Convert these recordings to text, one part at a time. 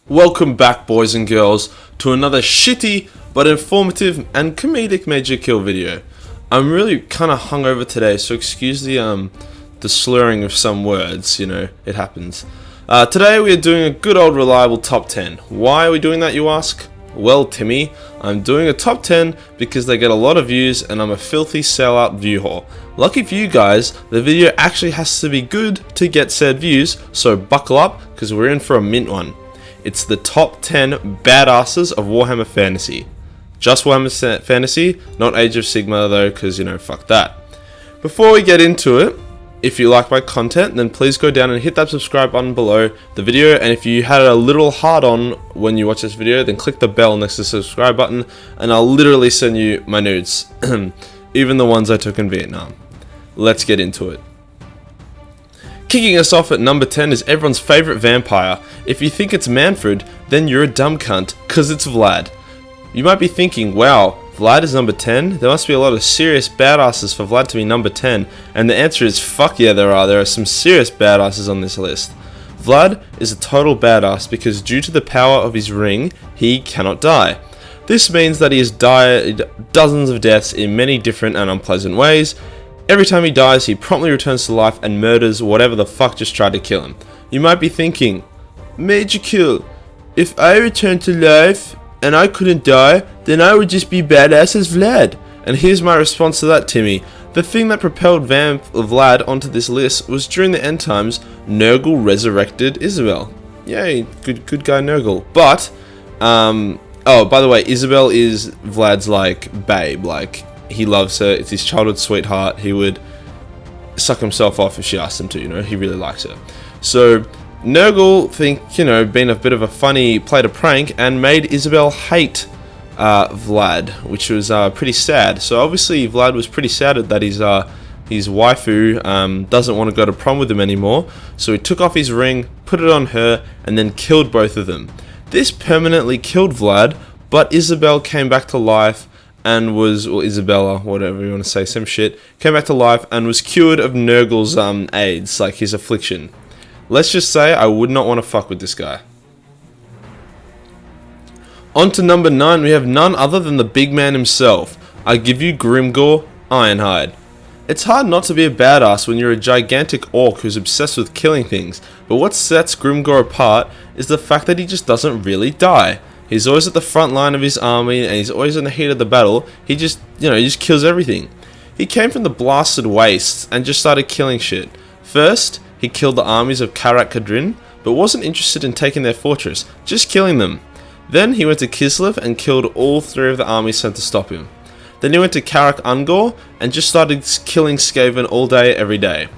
Welcome back, boys and girls, to another shitty but informative and comedic MajorKill video. I'm really kind of hungover today, so excuse the slurring of some words, it happens. Today we are doing a good old reliable top 10. Why are we doing that, you ask? Well, Timmy, I'm doing a top 10 because they get a lot of views and I'm a filthy sellout view whore. Lucky for you guys, the video actually has to be good to get said views, so buckle up because we're in for a mint one. It's the top 10 badasses of Warhammer Fantasy. Just Warhammer Fantasy, not Age of Sigmar though, because fuck that. Before we get into it, if you like my content, then please go down and hit that subscribe button below the video, and if you had a little hard on when you watch this video, then click the bell next to the subscribe button, and I'll literally send you my nudes, even the ones I took in Vietnam. Let's get into it. Kicking us off at number 10 is everyone's favourite vampire. If you think it's Manfred, then you're a dumb cunt, cause it's Vlad. You might be thinking, wow, Vlad is number 10? There must be a lot of serious badasses for Vlad to be number 10, and the answer is fuck yeah there are. There are some serious badasses on this list. Vlad is a total badass because due to the power of his ring, he cannot die. This means that he has died dozens of deaths in many different and unpleasant ways. Every time he dies, he promptly returns to life and murders whatever the fuck just tried to kill him. You might be thinking, MajorKill, if I returned to life and I couldn't die, then I would just be badass as Vlad. And here's my response to that, Timmy. The thing that propelled Vlad onto this list was during the end times, Nurgle resurrected Isabel. Yay, good guy Nurgle. But, oh, by the way, Isabel is Vlad's, babe, he loves her, it's his childhood sweetheart, he would suck himself off if she asked him to, he really likes her. So, Nurgle being a bit of a funny, played a prank and made Isabel hate Vlad, which was pretty sad. So obviously Vlad was pretty sad that his waifu doesn't want to go to prom with him anymore, so he took off his ring, put it on her, and then killed both of them. This permanently killed Vlad, but Isabel came back to life and or Isabella, whatever you want to say, some shit, came back to life and was cured of Nurgle's AIDS, his affliction. Let's just say I would not want to fuck with this guy. On to number 9, we have none other than the big man himself. I give you Grimgor Ironhide. It's hard not to be a badass when you're a gigantic orc who's obsessed with killing things, but what sets Grimgor apart is the fact that he just doesn't really die. He's always at the front line of his army, and he's always in the heat of the battle. He just kills everything. He came from the blasted wastes and just started killing shit. First, he killed the armies of Karak Kadrin, but wasn't interested in taking their fortress, just killing them. Then he went to Kislev and killed all 3 of the armies sent to stop him. Then he went to Karak Ungor and just started killing Skaven all day, every day.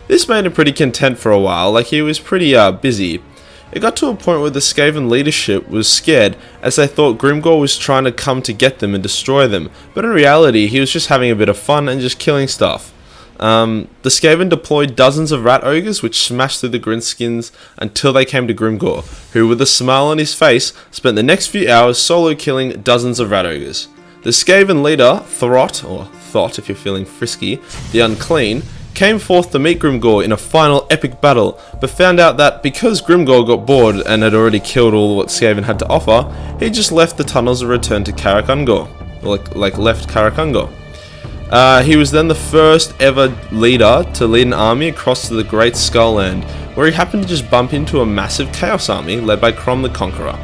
This made him pretty content for a while, he was pretty busy. It got to a point where the Skaven leadership was scared as they thought Grimgor was trying to come to get them and destroy them, but in reality he was just having a bit of fun and just killing stuff. The Skaven deployed dozens of rat ogres which smashed through the Grinskins until they came to Grimgor, who with a smile on his face spent the next few hours solo killing dozens of rat ogres. The Skaven leader, Thought if you're feeling frisky, the Unclean, came forth to meet Grimgor in a final epic battle, but found out that because Grimgor got bored and had already killed all what Skaven had to offer, he just left the tunnels and returned to Karak Ungor. Left Karak Ungor. He was then the first ever leader to lead an army across to the Great Skull Land, where he happened to just bump into a massive Chaos army led by Crom the Conqueror.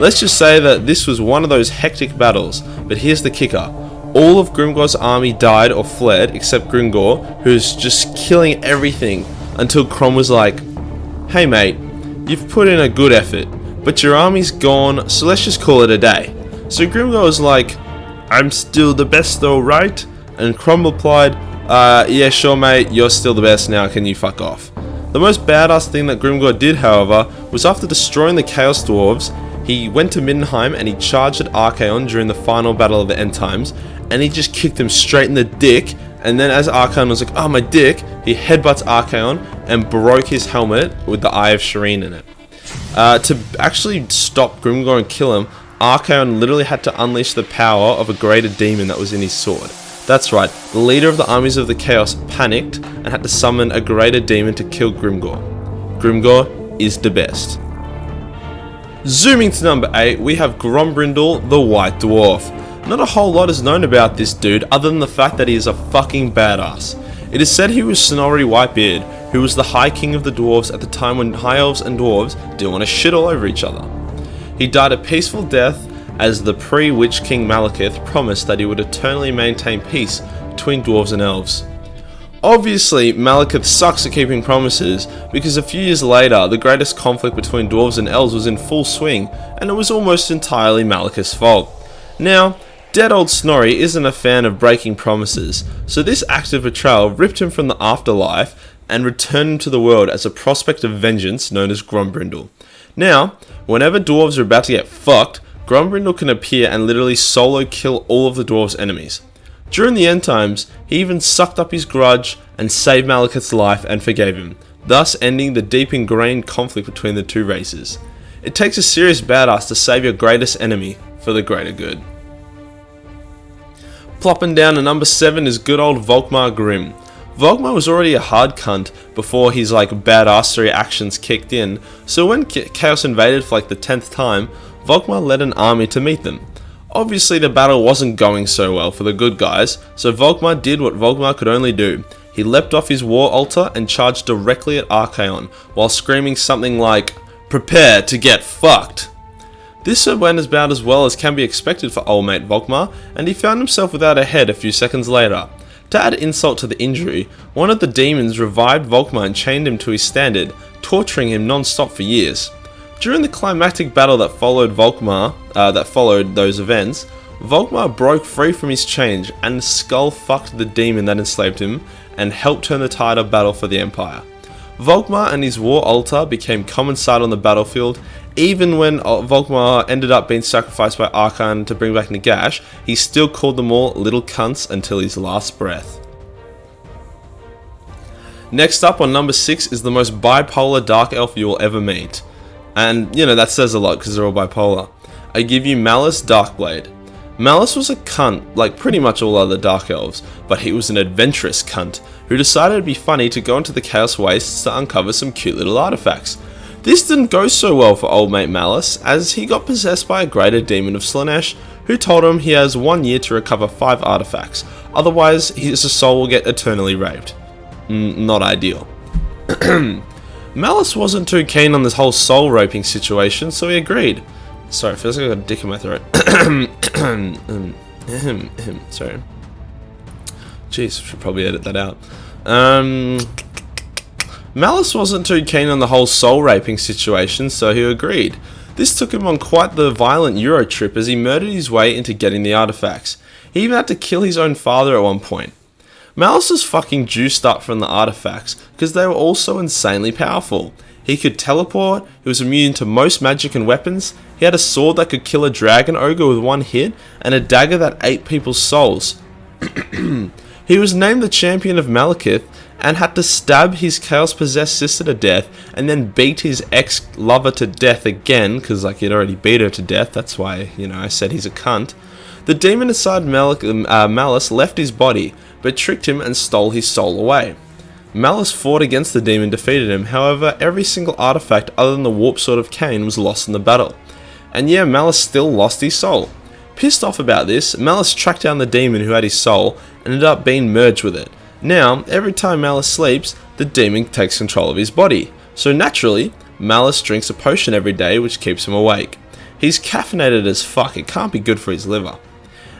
Let's just say that this was one of those hectic battles, but here's the kicker. All of Grimgor's army died or fled except Grimgor, who's just killing everything until Crom was like, hey mate, you've put in a good effort, but your army's gone, so let's just call it a day. So Grimgor was like, I'm still the best though, right? And Crom replied, yeah sure mate, you're still the best now, can you fuck off? The most badass thing that Grimgor did, however, was after destroying the Chaos Dwarves, he went to Middenheim and he charged at ARCHAON during the final battle of the end times, and he just kicked him straight in the dick, and then as ARCHAON was like, oh my dick, he headbutts ARCHAON and broke his helmet with the Eye of Shireen in it. To actually stop Grimgor and kill him, ARCHAON literally had to unleash the power of a greater demon that was in his sword. That's right, the leader of the armies of the Chaos panicked and had to summon a greater demon to kill Grimgor. Grimgor is the best. Zooming to number 8, we have Grombrindal, the White Dwarf. Not a whole lot is known about this dude other than the fact that he is a fucking badass. It is said he was Snorri Whitebeard, who was the High King of the Dwarves at the time when High Elves and Dwarves didn't want to shit all over each other. He died a peaceful death as the pre-Witch King Malekith promised that he would eternally maintain peace between Dwarves and Elves. Obviously, Malekith sucks at keeping promises, because a few years later, the greatest conflict between Dwarves and Elves was in full swing, and it was almost entirely Malekith's fault. Now, dead old Snorri isn't a fan of breaking promises, so this act of betrayal ripped him from the afterlife and returned him to the world as a prospect of vengeance known as Grombrindal. Now, whenever Dwarves are about to get fucked, Grombrindal can appear and literally solo kill all of the Dwarves' enemies. During the end times, he even sucked up his grudge and saved Malekith's life and forgave him, thus ending the deep ingrained conflict between the two races. It takes a serious badass to save your greatest enemy for the greater good. Plopping down to number 7 is good old Volkmar Grimm. Volkmar was already a hard cunt before his badassery actions kicked in, so when Chaos invaded for the 10th time, Volkmar led an army to meet them. Obviously the battle wasn't going so well for the good guys, so Volkmar did what Volkmar could only do. He leapt off his war altar and charged directly at ARCHAON, while screaming something like, "Prepare to get fucked!" This went about as well as can be expected for old mate Volkmar, and he found himself without a head a few seconds later. To add insult to the injury, one of the demons revived Volkmar and chained him to his standard, torturing him non-stop for years. During the climactic battle that followed those events, Volkmar broke free from his chains and skull fucked the demon that enslaved him and helped turn the tide of battle for the Empire. Volkmar and his war altar became common sight on the battlefield. Even when Volkmar ended up being sacrificed by Archon to bring back Nagash, he still called them all little cunts until his last breath. Next up on number 6 is the most bipolar Dark Elf you will ever meet. And, that says a lot because they're all bipolar. I give you MALUS Darkblade. MALUS was a cunt, like pretty much all other Dark Elves, but he was an adventurous cunt who decided it'd be funny to go into the Chaos Wastes to uncover some cute little artifacts. This didn't go so well for old mate MALUS, as he got possessed by a greater demon of Slaanesh, who told him he has 1 year to recover 5 artifacts, otherwise his soul will get eternally raped. Not ideal. MALUS wasn't too keen on this whole soul raping situation, so he agreed. Sorry, it feels like I got a dick in my throat. Sorry. Jeez, should probably edit that out. MALUS wasn't too keen on the whole soul raping situation, so he agreed. This took him on quite the violent Euro trip as he murdered his way into getting the artifacts. He even had to kill his own father at one point. MALUS was fucking juiced up from the artifacts because they were all so insanely powerful. He could teleport, he was immune to most magic and weapons, he had a sword that could kill a dragon ogre with 1 hit, and a dagger that ate people's souls. He was named the champion of Malekith and had to stab his chaos-possessed sister to death and then beat his ex-lover to death again, because he'd already beat her to death, that's why, I said he's a cunt. The demon inside MALUS left his body, but tricked him and stole his soul away. MALUS fought against the demon, defeated him, however every single artifact other than the warp sword of Cain was lost in the battle. And yeah, MALUS still lost his soul. Pissed off about this, MALUS tracked down the demon who had his soul and ended up being merged with it. Now, every time MALUS sleeps, the demon takes control of his body. So naturally, MALUS drinks a potion every day which keeps him awake. He's caffeinated as fuck, it can't be good for his liver.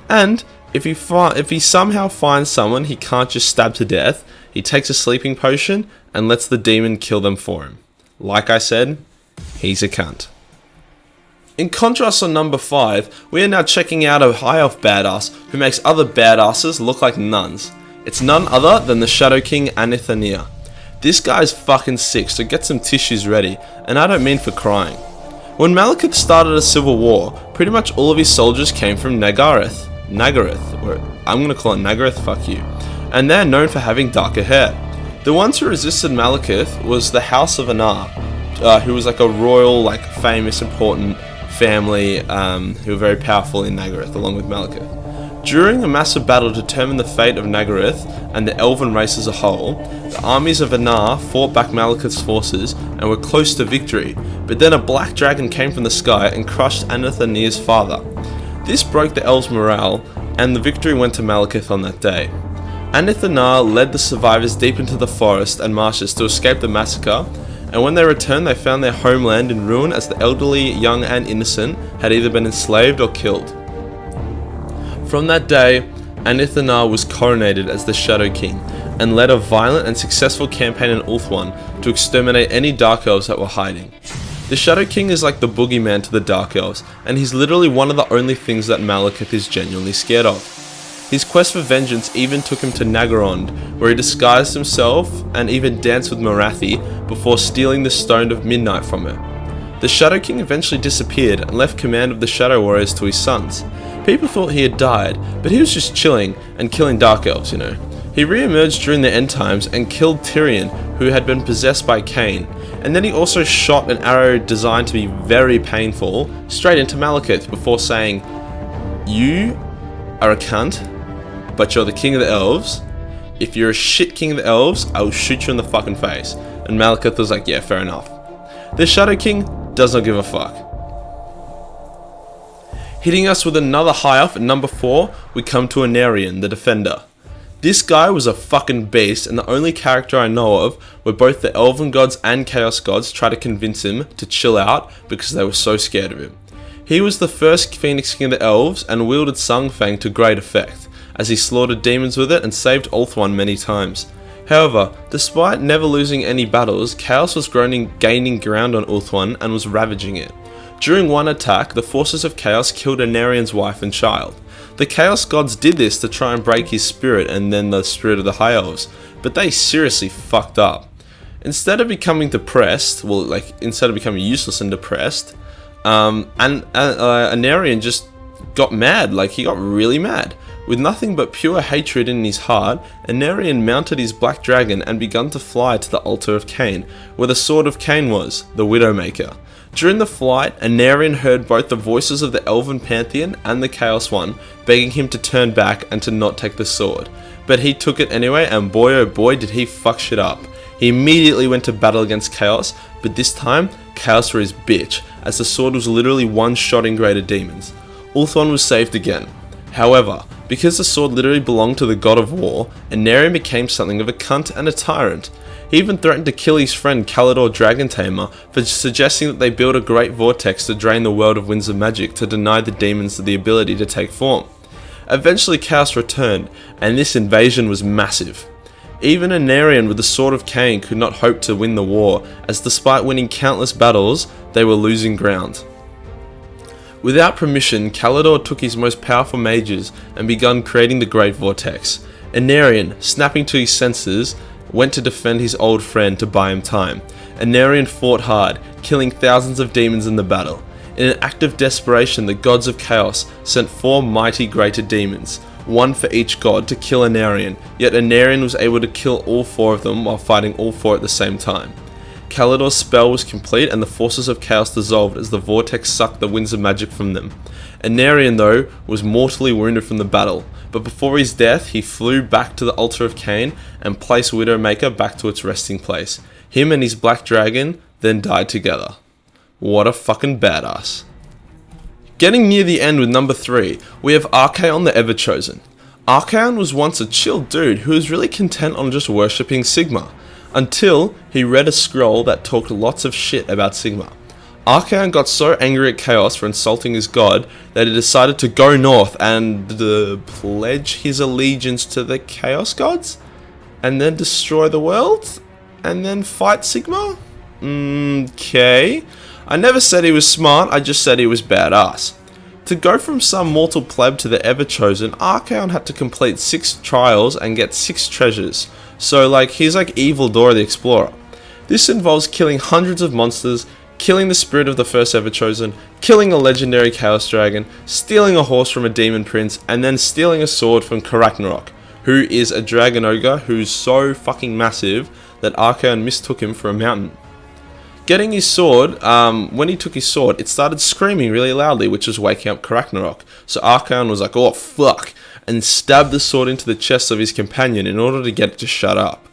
And if he somehow finds someone he can't just stab to death, he takes a sleeping potion and lets the demon kill them for him. Like I said, he's a cunt. In contrast on number 5, we are now checking out a high elf badass who makes other badasses look like nuns. It's none other than the Shadow King Anithanir. This guy's fucking sick, so get some tissues ready, and I don't mean for crying. When Malekith started a civil war, pretty much all of his soldiers came from Nagaroth, or I'm gonna call it Nagaroth, fuck you, and they're known for having darker hair. The ones who resisted Malekith was the House of Anar, who was a royal, famous, important family who were very powerful in Nagaroth, along with Malekith. During a massive battle to determine the fate of Nagaroth and the elven race as a whole, the armies of Anar fought back Malekith's forces and were close to victory, but then a black dragon came from the sky and crushed Anithanir's father. This broke the elves' morale, and the victory went to Malekith on that day. Anithanar led the survivors deep into the forest and marshes to escape the massacre, and when they returned they found their homeland in ruin as the elderly, young and innocent had either been enslaved or killed. From that day, Anithanar was coronated as the Shadow King, and led a violent and successful campaign in Ulthuan to exterminate any Dark Elves that were hiding. The Shadow King is like the boogeyman to the Dark Elves, and he's literally one of the only things that Malekith is genuinely scared of. His quest for vengeance even took him to Naggarond, where he disguised himself and even danced with Morathi before stealing the Stone of Midnight from her. The Shadow King eventually disappeared and left command of the Shadow Warriors to his sons. People thought he had died, but he was just chilling and killing Dark Elves, He re-emerged during the end times and killed Tyrion, who had been possessed by Cain, and then he also shot an arrow designed to be very painful straight into Malekith before saying, "You are a cunt, but you're the king of the elves. If you're a shit king of the elves, I will shoot you in the fucking face." And Malekith was like, yeah, fair enough. The Shadow King does not give a fuck. Hitting us with another high off at number 4, we come to Anarion, the Defender. This guy was a fucking beast, and the only character I know of where both the Elven gods and Chaos gods try to convince him to chill out because they were so scared of him. He was the first Phoenix King of the Elves and wielded Sungfang to great effect, as he slaughtered demons with it and saved Ulthuan many times. However, despite never losing any battles, Chaos was gaining ground on Ulthuan and was ravaging it. During one attack, the forces of Chaos killed Anarion's wife and child. The Chaos gods did this to try and break his spirit and then the spirit of the High Elves, but they seriously fucked up. Instead of becoming depressed, instead of becoming useless and depressed, Anarion just got mad, he got really mad. With nothing but pure hatred in his heart, Anarion mounted his black dragon and began to fly to the altar of Cain, where the sword of Cain was, the Widowmaker. During the flight, Anarion heard both the voices of the Elven Pantheon and the Chaos One begging him to turn back and to not take the sword. But he took it anyway, and boy oh boy did he fuck shit up. He immediately went to battle against Chaos, but this time, Chaos were his bitch, as the sword was literally one-shotting greater demons. Ulthuan was saved again. However, because the sword literally belonged to the god of war, Anarion became something of a cunt and a tyrant. He even threatened to kill his friend Kalidor Dragon Tamer for suggesting that they build a great vortex to drain the world of winds of magic to deny the demons the ability to take form. Eventually Chaos returned, and this invasion was massive. Even Anarion with the Sword of Cain could not hope to win the war, as despite winning countless battles, they were losing ground. Without permission, Kalidor took his most powerful mages and began creating the Great Vortex. Anarion, snapping to his senses, went to defend his old friend to buy him time. Anarion fought hard, killing thousands of demons in the battle. In an act of desperation, the gods of Chaos sent 4 mighty greater demons, one for each god, to kill Anarion, yet Anarion was able to kill all 4 of them while fighting all 4 at the same time. Kalidor's spell was complete and the forces of Chaos dissolved as the vortex sucked the winds of magic from them. Anarion, though, was mortally wounded from the battle, but before his death he flew back to the altar of Cain and placed Widowmaker back to its resting place. Him and his black dragon then died together. What a fucking badass. Getting near the end with number 3, we have ARCHAON the Everchosen. ARCHAON was once a chill dude who was really content on just worshipping Sigmar, until he read a scroll that talked lots of shit about Sigmar. ARCHAON got so angry at Chaos for insulting his god that he decided to go north and pledge his allegiance to the Chaos gods, and then destroy the world, and then fight Sigmar? Okay. I never said he was smart, I just said he was badass. To go from some mortal pleb to the Everchosen, ARCHAON had to complete 6 trials and get 6 treasures. So he's like Evil Dora the Explorer. This involves killing hundreds of monsters, killing the spirit of the first Everchosen, killing a legendary Chaos Dragon, stealing a horse from a demon prince, and then stealing a sword from Karaknarok, who is a dragon ogre who's so fucking massive that ARCHAON mistook him for a mountain. Getting his sword, when he took his sword, it started screaming really loudly, which was waking up Karaknarok. So ARCHAON was like, oh fuck, and stabbed the sword into the chest of his companion in order to get it to shut up.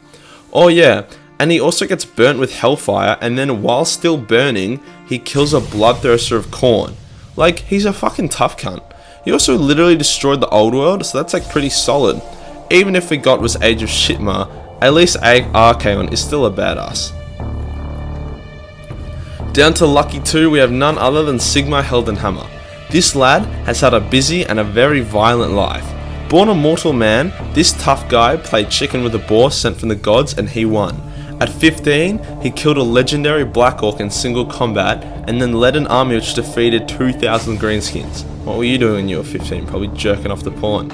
Oh yeah, and he also gets burnt with hellfire, and then while still burning, he kills a bloodthirster of Khorne. Like, he's a fucking tough cunt. He also literally destroyed the old world, so that's like pretty solid. Even if the god was Age of Sigmar, at least ARCHAON is still a badass. Down to lucky 2, we have none other than Sigmar Heldenhammer. This lad has had a busy and a very violent life. Born a mortal man, this tough guy played chicken with a boar sent from the gods and he won. At 15, he killed a legendary Black Orc in single combat and then led an army which defeated 2,000 greenskins. What were you doing when you were 15? Probably jerking off the porn.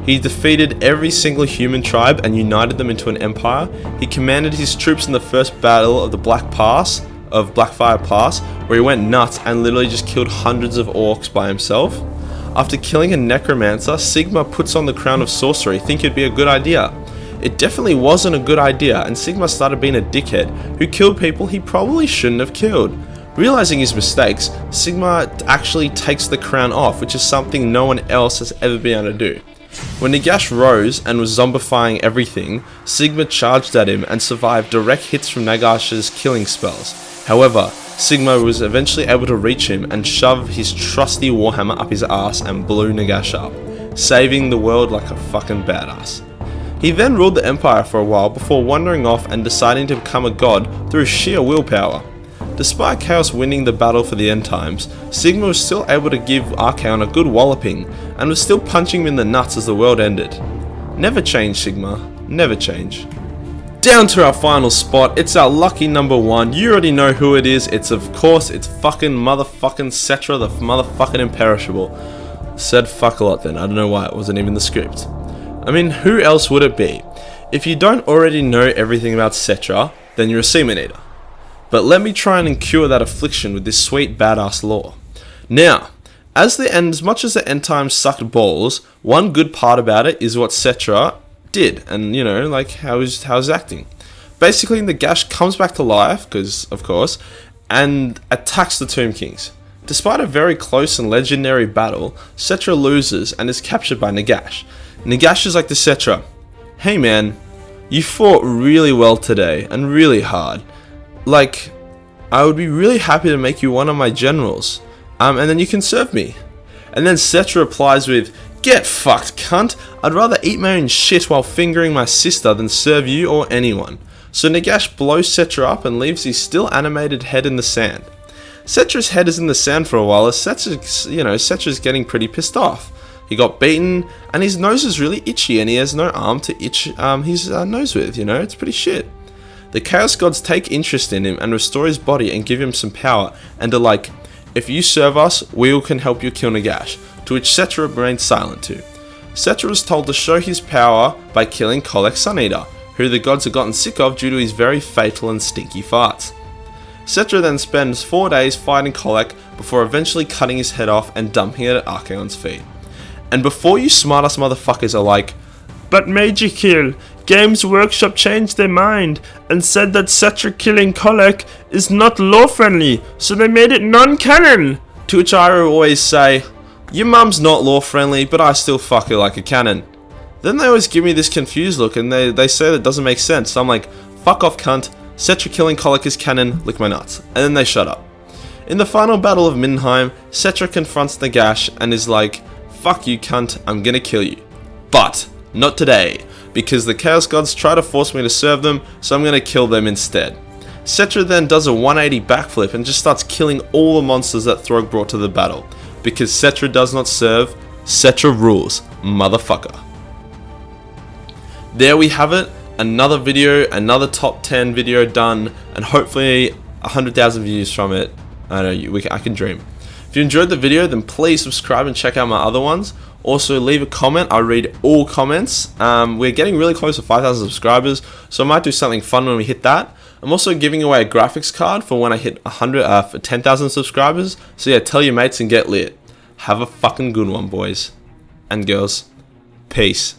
He defeated every single human tribe and united them into an empire. He commanded his troops in the first battle of the Blackfire Pass, where he went nuts and literally just killed hundreds of orcs by himself. After killing a necromancer, Sigmar puts on the crown of sorcery, thinking it'd be a good idea. It definitely wasn't a good idea, and Sigmar started being a dickhead who killed people he probably shouldn't have killed. Realizing his mistakes, Sigmar actually takes the crown off, which is something no one else has ever been able to do. When Nagash rose and was zombifying everything, Sigmar charged at him and survived direct hits from Nagash's killing spells. However, Sigmar was eventually able to reach him and shove his trusty Warhammer up his ass and blew Nagash up, saving the world like a fucking badass. He then ruled the Empire for a while before wandering off and deciding to become a god through sheer willpower. Despite Chaos winning the battle for the end times, Sigmar was still able to give ARCHAON a good walloping and was still punching him in the nuts as the world ended. Never change, Sigmar. Never change. Down to our final spot, it's our lucky number 1. You already know who it is. It's fucking motherfucking SETTRA, the motherfucking imperishable. Said fuck a lot then, I don't know why, it wasn't even the script. I mean, who else would it be? If you don't already know everything about SETTRA, then you're a semen eater. But let me try and cure that affliction with this sweet badass lore. Now, as much as the end times sucked balls, one good part about it is what SETTRA did, and you know, like how his acting. Basically, Nagash comes back to life, because of course, and attacks the Tomb Kings. Despite a very close and legendary battle, SETTRA loses and is captured by Nagash. Nagash is like to SETTRA, "Hey man, you fought really well today, and really hard. Like, I would be really happy to make you one of my generals, and then you can serve me." And then SETTRA replies with, "Get fucked, cunt. I'd rather eat my own shit while fingering my sister than serve you or anyone." So Nagash blows SETTRA up and leaves his still animated head in the sand. SETTRA's head is in the sand for a while as SETTRA's getting pretty pissed off. He got beaten and his nose is really itchy and he has no arm to itch his nose with, it's pretty shit. The Chaos Gods take interest in him and restore his body and give him some power and are like, "If you serve us, we can help you kill Nagash," to which SETTRA remains silent to. SETTRA was told to show his power by killing Kholek Suneater, who the gods had gotten sick of due to his very fatal and stinky farts. SETTRA then spends 4 days fighting Kholek before eventually cutting his head off and dumping it at ARCHAON's feet. And before you smartass motherfuckers are like, "But MajorKill, Games Workshop changed their mind and said that SETTRA killing Kholek is not lore-friendly, so they made it non-canon," to which I always say, "Your mum's not lore-friendly, but I still fuck her like a cannon." Then they always give me this confused look and they say that doesn't make sense, so I'm like, "Fuck off, cunt. SETTRA killing Kholek is canon, lick my nuts." And then they shut up. In the final battle of Middenheim, SETTRA confronts Nagash and is like, "Fuck you, cunt, I'm gonna kill you. But not today, because the Chaos Gods try to force me to serve them, so I'm gonna kill them instead." SETTRA then does a 180 backflip and just starts killing all the monsters that Throg brought to the battle. Because SETTRA does not serve, SETTRA rules, motherfucker. There we have it, another video, another top 10 video done, and hopefully 100,000 views from it. I know, I can dream. If you enjoyed the video, then please subscribe and check out my other ones. Also, leave a comment. I read all comments. We're getting really close to 5,000 subscribers, so I might do something fun when we hit that. I'm also giving away a graphics card for when I hit 10,000 subscribers. So yeah, tell your mates and get lit. Have a fucking good one, boys and girls. Peace.